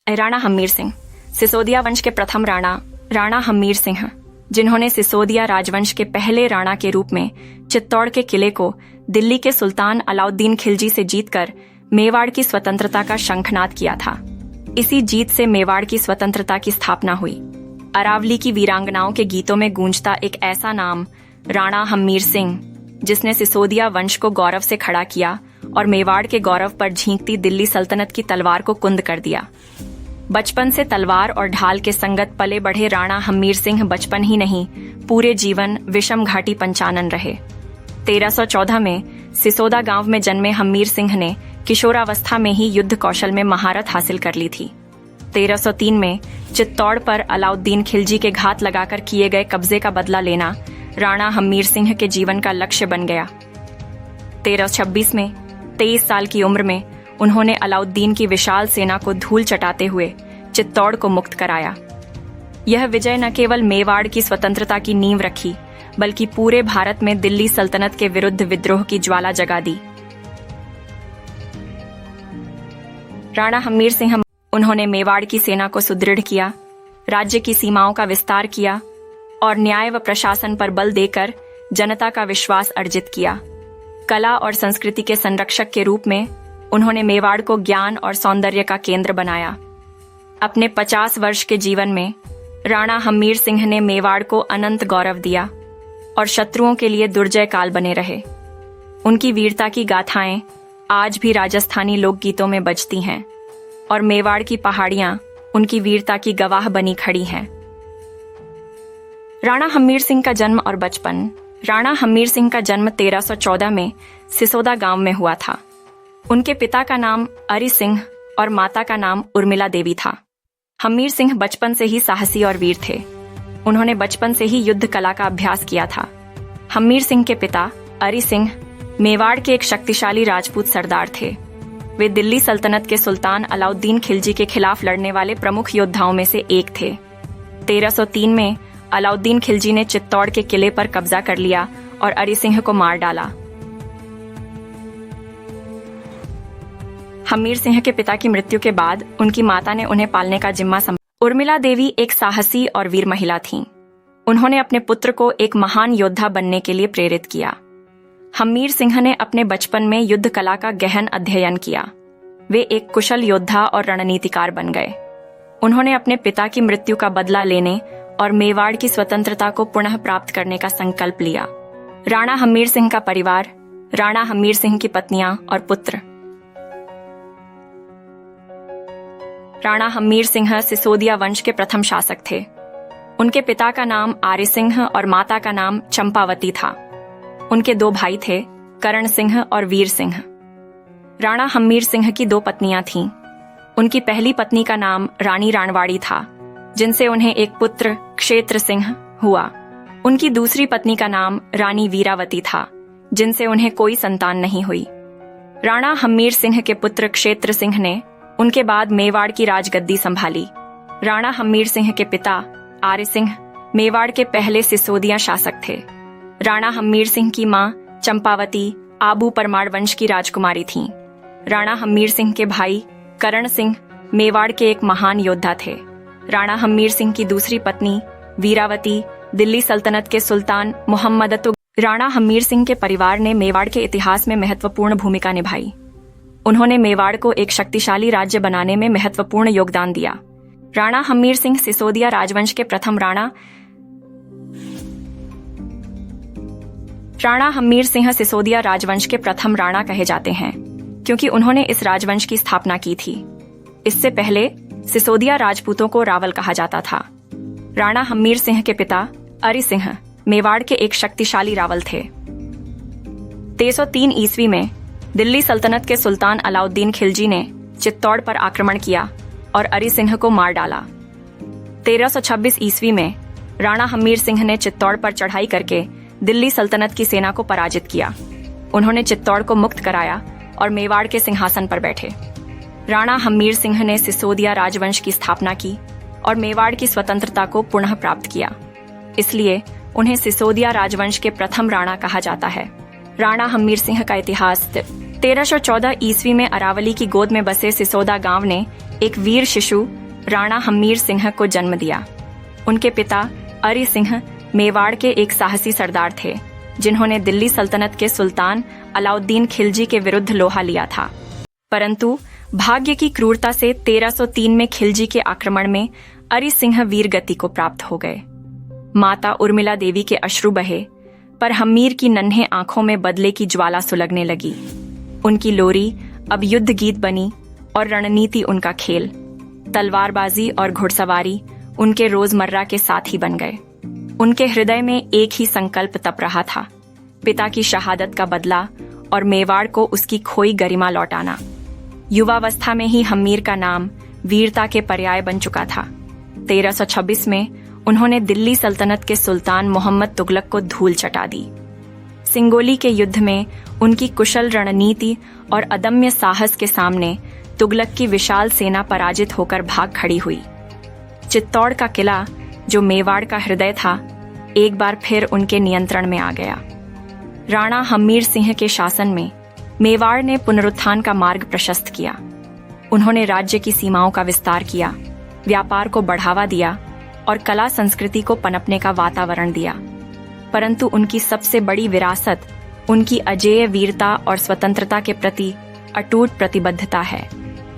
राणा हम्मीर सिंह, सिसोदिया वंश के प्रथम राणा राणा हम्मीर सिंह, जिन्होंने सिसोदिया राजवंश के पहले राणा के रूप में चित्तौड़ के किले को दिल्ली के सुल्तान अलाउद्दीन खिलजी से जीतकर मेवाड़ की स्वतंत्रता का शंखनाद किया था। इसी जीत से मेवाड़ की स्वतंत्रता की स्थापना हुई। अरावली की वीरांगनाओं के गीतों में गूंजता एक ऐसा नाम राणा हम्मीर सिंह, जिसने सिसोदिया वंश को गौरव से खड़ा किया और मेवाड़ के गौरव पर झींकती दिल्ली सल्तनत की तलवार को कुंद कर दिया। बचपन से तलवार और ढाल के संगत पले बढ़े राणा हम्मीर सिंह बचपन ही नहीं, पूरे जीवन विषम घाटी पंचानन रहे। 1314 में सिसोदा गांव में जन्मे हम्मीर सिंह ने किशोरावस्था में ही युद्ध कौशल में महारत हासिल कर ली थी। 1303 में चित्तौड़ पर अलाउद्दीन खिलजी के घात लगाकर किए गए कब्जे का बदला लेना राणा हम्मीर सिंह के जीवन का लक्ष्य बन गया। 1326 में 23 साल की उम्र में उन्होंने अलाउद्दीन की विशाल सेना को धूल चटाते हुए चित्तौड़ को मुक्त कराया। यह विजय न केवल मेवाड़ की स्वतंत्रता की नींव रखी, बल्कि पूरे भारत में दिल्ली सल्तनत के विरुद्ध विद्रोह की ज्वाला जगा दी। राणा हम्मीर सिंह, उन्होंने मेवाड़ की सेना को सुदृढ़ किया, राज्य की सीमाओं का विस्तार किया और न्याय व प्रशासन पर बल देकर जनता का विश्वास अर्जित किया। कला और संस्कृति के संरक्षक के रूप में उन्होंने मेवाड़ को ज्ञान और सौंदर्य का केंद्र बनाया। अपने 50 वर्ष के जीवन में राणा हम्मीर सिंह ने मेवाड़ को अनंत गौरव दिया और शत्रुओं के लिए दुर्जय काल बने रहे। उनकी वीरता की गाथाएं आज भी राजस्थानी लोकगीतों में बजती हैं और मेवाड़ की पहाड़ियां उनकी वीरता की गवाह बनी खड़ी हैं। राणा हम्मीर सिंह का जन्म और बचपन। राणा हम्मीर सिंह का जन्म 1314 में सिसोदा गांव में हुआ था। उनके पिता का नाम अरि सिंह और माता का नाम उर्मिला देवी था। हम्मीर सिंह बचपन से ही साहसी और वीर थे। उन्होंने बचपन से ही युद्ध कला का अभ्यास किया था। हम्मीर सिंह के पिता अरि सिंह मेवाड़ के एक शक्तिशाली राजपूत सरदार थे। वे दिल्ली सल्तनत के सुल्तान अलाउद्दीन खिलजी के खिलाफ लड़ने वाले प्रमुख योद्धाओं में से एक थे। 1303 में अलाउद्दीन खिलजी ने चित्तौड़ के किले पर कब्जा कर लिया और अरि सिंह को मार डाला। हम्मीर सिंह के पिता की मृत्यु के बाद उनकी माता ने उन्हें पालने का जिम्मा संभाला। उर्मिला देवी एक साहसी और वीर महिला थीं। उन्होंने अपने पुत्र को एक महान योद्धा बनने के लिए प्रेरित किया। हम्मीर सिंह ने अपने बचपन में युद्ध कला का गहन अध्ययन किया। वे एक कुशल योद्धा और रणनीतिकार बन गए। उन्होंने अपने पिता की मृत्यु का बदला लेने और मेवाड़ की स्वतंत्रता को पुनः प्राप्त करने का संकल्प लिया। राणा हम्मीर सिंह का परिवार। राणा हम्मीर सिंह की पत्नियां और पुत्र। राणा हम्मीर सिंह सिसोदिया वंश के प्रथम शासक थे। उनके पिता का नाम आर्य सिंह और माता का नाम चंपावती था। उनके 2 भाई थे, करण सिंह और वीर सिंह। राणा हम्मीर सिंह की 2 पत्नियां थीं। उनकी पहली पत्नी का नाम रानी राणवाड़ी था, जिनसे उन्हें एक पुत्र क्षेत्र सिंह हुआ। उनकी दूसरी पत्नी का नाम रानी वीरावती था, जिनसे उन्हें कोई संतान नहीं हुई। राणा हम्मीर सिंह के पुत्र क्षेत्र सिंह ने उनके बाद मेवाड़ की राजगद्दी संभाली। राणा हम्मीर सिंह के पिता आर्य सिंह मेवाड़ के पहले सिसोदिया शासक थे। राणा हम्मीर सिंह की मां चंपावती आबू परमार वंश की राजकुमारी थीं। राणा हम्मीर सिंह के भाई करण सिंह मेवाड़ के एक महान योद्धा थे। राणा हम्मीर सिंह की दूसरी पत्नी वीरावती दिल्ली सल्तनत के सुल्तान मोहम्मद राणा हम्मीर सिंह के परिवार ने मेवाड़ के इतिहास में महत्वपूर्ण भूमिका निभाई। उन्होंने मेवाड़ को एक शक्तिशाली राज्य बनाने में महत्वपूर्ण योगदान दिया। राणा हम्मीर सिंह सिसोदिया राजवंश के प्रथम राणा हम्मीर सिंह सिसोदिया राजवंश के प्रथम राणा कहे जाते हैं, क्योंकि उन्होंने इस राजवंश की स्थापना की थी। इससे पहले सिसोदिया राजपूतों को रावल कहा जाता था। राणा हम्मीर सिंह के पिता अरि सिंह मेवाड़ के एक शक्तिशाली रावल थे। 1303 ईस्वी में दिल्ली सल्तनत के सुल्तान अलाउद्दीन खिलजी ने चित्तौड़ पर आक्रमण किया और अरि सिंह को मार डाला। 1326 ईस्वी में राणा हम्मीर सिंह ने चित्तौड़ पर चढ़ाई करके दिल्ली सल्तनत की सेना को पराजित किया। उन्होंने चित्तौड़ को मुक्त कराया और मेवाड़ के सिंहासन पर बैठे। राणा हम्मीर सिंह ने सिसोदिया राजवंश की स्थापना की और मेवाड़ की स्वतंत्रता को पुनः प्राप्त किया। इसलिए उन्हें सिसोदिया राजवंश के प्रथम राणा कहा जाता है। राणा हम्मीर सिंह का इतिहास। 1314 ईस्वी में अरावली की गोद में बसे सिसोदा गांव ने एक वीर शिशु राणा हम्मीर सिंह को जन्म दिया। उनके पिता अरि सिंह मेवाड़ के एक साहसी सरदार थे, जिन्होंने दिल्ली सल्तनत के सुल्तान अलाउद्दीन खिलजी के विरुद्ध लोहा लिया था। परंतु भाग्य की क्रूरता से 1303 में खिलजी के आक्रमण में अरि सिंह वीर गति को प्राप्त हो गए। माता उर्मिला देवी के अश्रु बहे, पर हम्मीर की नन्हे आंखों में बदले की ज्वाला सुलगने लगी। उनकी लोरी अब युद्ध गीत बनी और रणनीति उनका खेल। तलवारबाजी और घुड़सवारी उनके रोजमर्रा के साथी बन गए। उनके हृदय में एक ही संकल्प तप रहा था, पिता की शहादत का बदला और मेवाड़ को उसकी खोई गरिमा लौटाना। युवावस्था में ही हम्मीर का नाम वीरता के पर्याय बन चुका था। 1326 में उन्होंने दिल्ली सल्तनत के सुल्तान मोहम्मद तुगलक को धूल चटा दी। सिंगोली के युद्ध में उनकी कुशल रणनीति और अदम्य साहस के सामने तुगलक की विशाल सेना पराजित होकर भाग खड़ी हुई। चित्तौड़ का किला, जो मेवाड़ का हृदय था, एक बार फिर उनके नियंत्रण में आ गया। राणा हम्मीर सिंह के शासन में मेवाड़ ने पुनरुत्थान का मार्ग प्रशस्त किया। उन्होंने राज्य की सीमाओं का विस्तार किया, व्यापार को बढ़ावा दिया और कला संस्कृति को पनपने का वातावरण दिया। परंतु उनकी सबसे बड़ी विरासत उनकी अजेय वीरता और स्वतंत्रता के प्रति अटूट प्रतिबद्धता है।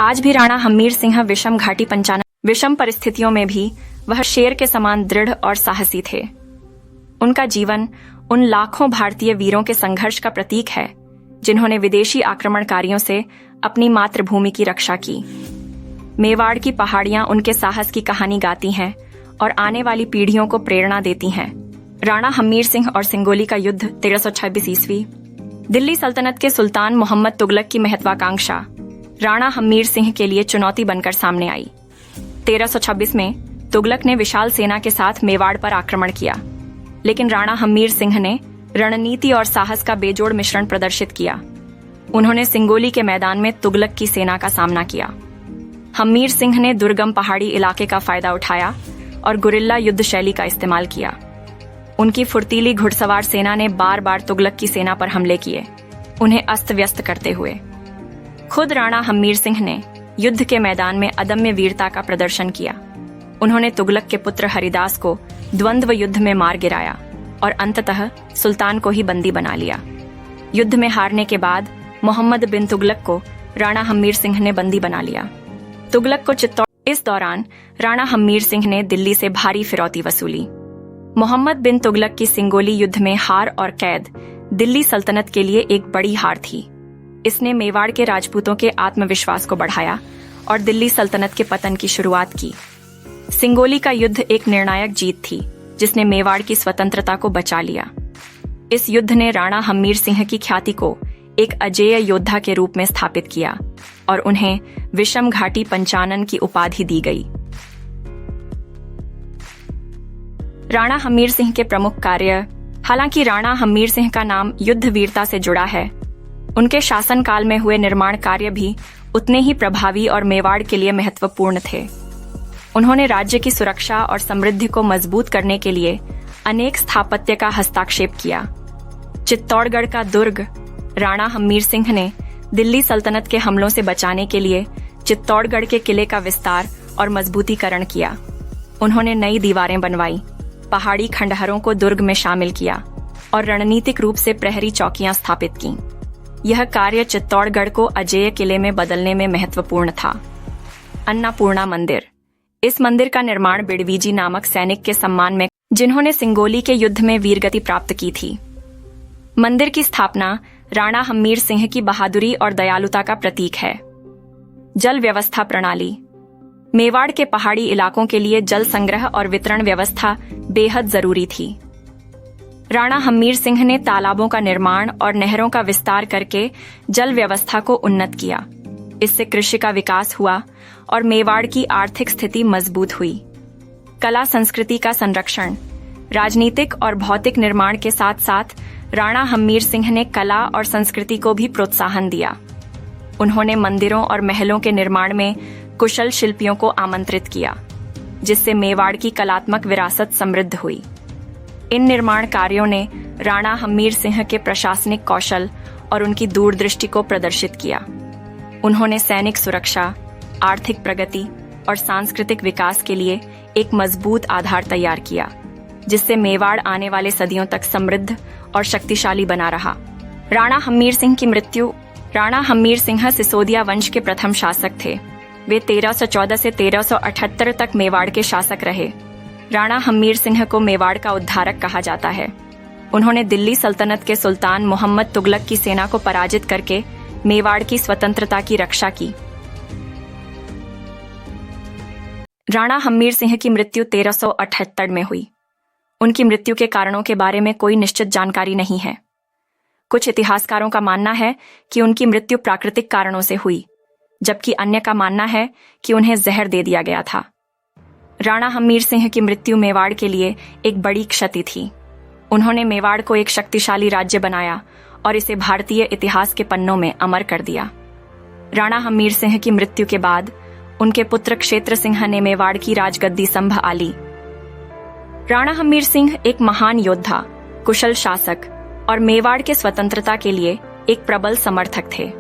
आज भी राणा हम्मीर सिंह विषम घाटी पंचानन विषम परिस्थितियों में भी वह शेर के समान दृढ़ और साहसी थे। उनका जीवन उन लाखों भारतीय वीरों के संघर्ष का प्रतीक है, जिन्होंने विदेशी आक्रमणकारियों से अपनी मातृभूमि की रक्षा की। मेवाड़ की पहाड़ियां उनके साहस की कहानी गाती हैं और आने वाली पीढ़ियों को प्रेरणा देती हैं। राणा हम्मीर सिंह और सिंगोली का युद्ध 1326 ईस्वी। दिल्ली सल्तनत के सुल्तान मोहम्मद तुगलक की महत्वाकांक्षा राणा हम्मीर सिंह के लिए चुनौती बनकर सामने आई। 1326 में तुगलक ने विशाल सेना के साथ मेवाड़ पर आक्रमण किया, लेकिन राणा हम्मीर सिंह ने रणनीति और साहस का बेजोड़ मिश्रण प्रदर्शित किया। उन्होंने सिंगोली के मैदान में तुगलक की सेना का सामना किया। हम्मीर सिंह ने दुर्गम पहाड़ी इलाके का फायदा उठाया और गुरिल्ला युद्ध शैली का इस्तेमाल किया। उनकी फुर्तीली घुड़सवार सेना ने बार बार तुगलक की सेना पर हमले किए, उन्हें अस्त व्यस्त करते हुए। खुद राणा हम्मीर सिंह ने युद्ध के मैदान में अदम्य वीरता का प्रदर्शन किया। उन्होंने तुगलक के पुत्र हरिदास को द्वंद्व युद्ध में मार गिराया और अंततः सुल्तान को ही बंदी बना लिया। युद्ध में हारने के बाद मोहम्मद बिन तुगलक को राणा हम्मीर सिंह ने बंदी बना लिया। तुगलक को चित्तौड़। इस दौरान राणा हम्मीर सिंह ने दिल्ली से भारी फिरौती वसूली। मोहम्मद बिन तुगलक की सिंगोली युद्ध में हार और कैद दिल्ली सल्तनत के लिए एक बड़ी हार थी। इसने मेवाड़ के राजपूतों के आत्मविश्वास को बढ़ाया और दिल्ली सल्तनत के पतन की शुरुआत की। सिंगोली का युद्ध एक निर्णायक जीत थी, जिसने मेवाड़ की स्वतंत्रता को बचा लिया। इस युद्ध ने राणा हम्मीर सिंह की ख्याति को एक अजेय योद्धा के रूप में स्थापित किया और उन्हें विषम घाटी पंचानन की उपाधि दी गई। राणा हम्मीर सिंह के प्रमुख कार्य। हालांकि राणा हम्मीर सिंह का नाम युद्ध वीरता से जुड़ा है, उनके शासनकाल में हुए निर्माण कार्य भी उतने ही प्रभावी और मेवाड़ के लिए महत्वपूर्ण थे। उन्होंने राज्य की सुरक्षा और समृद्धि को मजबूत करने के लिए अनेक स्थापत्य का हस्तक्षेप किया। चित्तौड़गढ़ का दुर्ग। राणा हम्मीर सिंह ने दिल्ली सल्तनत के हमलों से बचाने के लिए चित्तौड़गढ़ के किले का विस्तार और मजबूतीकरण किया। उन्होंने नई दीवारें बनवाई, पहाड़ी खंडहरों को दुर्ग में शामिल किया और रणनीतिक रूप से प्रहरी चौकियां स्थापित की। यह कार्य चित्तौड़गढ़ को अजेय किले में बदलने में महत्वपूर्ण था। अन्नपूर्णा मंदिर। इस मंदिर का निर्माण बिड़वीजी नामक सैनिक के सम्मान में, जिन्होंने सिंगोली के युद्ध में वीरगति प्राप्त की थी। मंदिर की स्थापना राणा हम्मीर सिंह की बहादुरी और दयालुता का प्रतीक है। जल व्यवस्था प्रणाली। मेवाड़ के पहाड़ी इलाकों के लिए जल संग्रह और वितरण व्यवस्था बेहद जरूरी थी। राणा हम्मीर सिंह ने तालाबों का निर्माण और नहरों का विस्तार करके जल व्यवस्था को उन्नत किया। इससे कृषि का विकास हुआ और मेवाड़ की आर्थिक स्थिति मजबूत हुई। कला संस्कृति का संरक्षण। राजनीतिक और भौतिक निर्माण के साथ साथ राणा हम्मीर सिंह ने कला और संस्कृति को भी प्रोत्साहन दिया। उन्होंने मंदिरों और महलों के निर्माण में कुशल शिल्पियों को आमंत्रित किया, जिससे मेवाड़ की कलात्मक विरासत समृद्ध हुई। इन निर्माण कार्यों ने राणा हम्मीर सिंह के प्रशासनिक कौशल और उनकी दूरदृष्टि को प्रदर्शित किया। उन्होंने सैनिक सुरक्षा, आर्थिक प्रगति और सांस्कृतिक विकास के लिए एक मजबूत आधार तैयार किया, जिससे मेवाड़ आने वाले सदियों तक समृद्ध और शक्तिशाली बना रहा। राणा हम्मीर सिंह की मृत्यु। राणा हम्मीर सिंह सिसोदिया वंश के प्रथम शासक थे। वे 1314 से 1378 तक मेवाड़ के शासक रहे। राणा हम्मीर सिंह को मेवाड़ का उद्धारक कहा जाता है। उन्होंने दिल्ली सल्तनत के सुल्तान मोहम्मद तुगलक की सेना को पराजित करके मेवाड़ की स्वतंत्रता की रक्षा की। राणा हम्मीर सिंह की मृत्यु 1378 में हुई। उनकी मृत्यु के कारणों के बारे में कोई निश्चित जानकारी नहीं है। कुछ इतिहासकारों का मानना है कि उनकी मृत्यु प्राकृतिक कारणों से हुई, जबकि अन्य का मानना है कि उन्हें जहर दे दिया गया था। राणा हम्मीर सिंह की मृत्यु मेवाड़ के लिए एक बड़ी क्षति थी। उन्होंने मेवाड़ को एक शक्तिशाली राज्य बनाया और इसे भारतीय इतिहास के पन्नों में अमर कर दिया। राणा हम्मीर सिंह की मृत्यु के बाद उनके पुत्र क्षेत्र सिंह ने मेवाड़ की राजगद्दी संभाली। राणा हम्मीर सिंह एक महान योद्धा, कुशल शासक और मेवाड़ के स्वतंत्रता के लिए एक प्रबल समर्थक थे।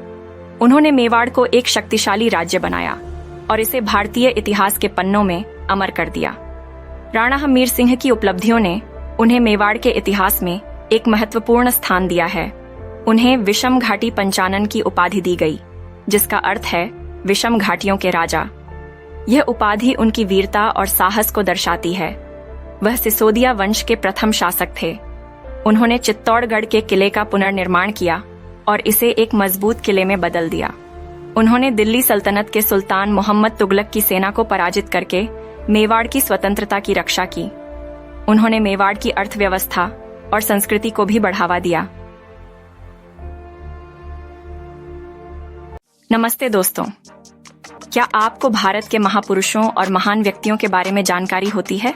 उन्होंने मेवाड़ को एक शक्तिशाली राज्य बनाया और इसे भारतीय इतिहास के पन्नों में अमर कर दिया। राणा हम्मीर सिंह की उपलब्धियों ने उन्हें मेवाड़ के इतिहास में एक महत्वपूर्ण स्थान दिया है। उन्हें विषम घाटी पंचानन की उपाधि दी गई, जिसका अर्थ है विषम घाटियों के राजा। यह उपाधि उनकी वीरता और साहस को दर्शाती है। वह सिसोदिया वंश के प्रथम शासक थे। उन्होंने चित्तौड़गढ़ के किले का पुनर्निर्माण किया और इसे एक मजबूत किले में बदल दिया। उन्होंने दिल्ली सल्तनत के सुल्तान मोहम्मद तुगलक की सेना को पराजित करके मेवाड़ की स्वतंत्रता की रक्षा की। उन्होंने मेवाड़ की अर्थव्यवस्था और संस्कृति को भी बढ़ावा दिया। नमस्ते दोस्तों, क्या आपको भारत के महापुरुषों और महान व्यक्तियों के बारे में जानकारी होती है?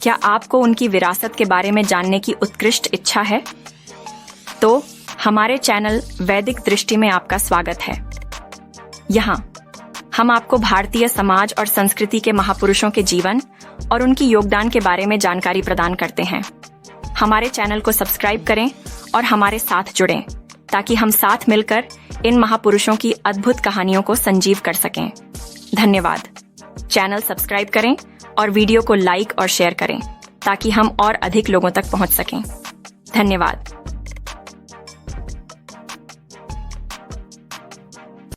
क्या आपको उनकी विरासत के बारे में जानने की उत्कृष्ट इच्छा है? तो हमारे चैनल वैदिक दृष्टि में आपका स्वागत है। यहाँ हम आपको भारतीय समाज और संस्कृति के महापुरुषों के जीवन और उनकी योगदान के बारे में जानकारी प्रदान करते हैं। हमारे चैनल को सब्सक्राइब करें और हमारे साथ जुड़ें, ताकि हम साथ मिलकर इन महापुरुषों की अद्भुत कहानियों को संजीव कर सकें। धन्यवाद। चैनल सब्सक्राइब करें और वीडियो को लाइक और शेयर करें, ताकि हम और अधिक लोगों तक पहुंच सकें। धन्यवाद।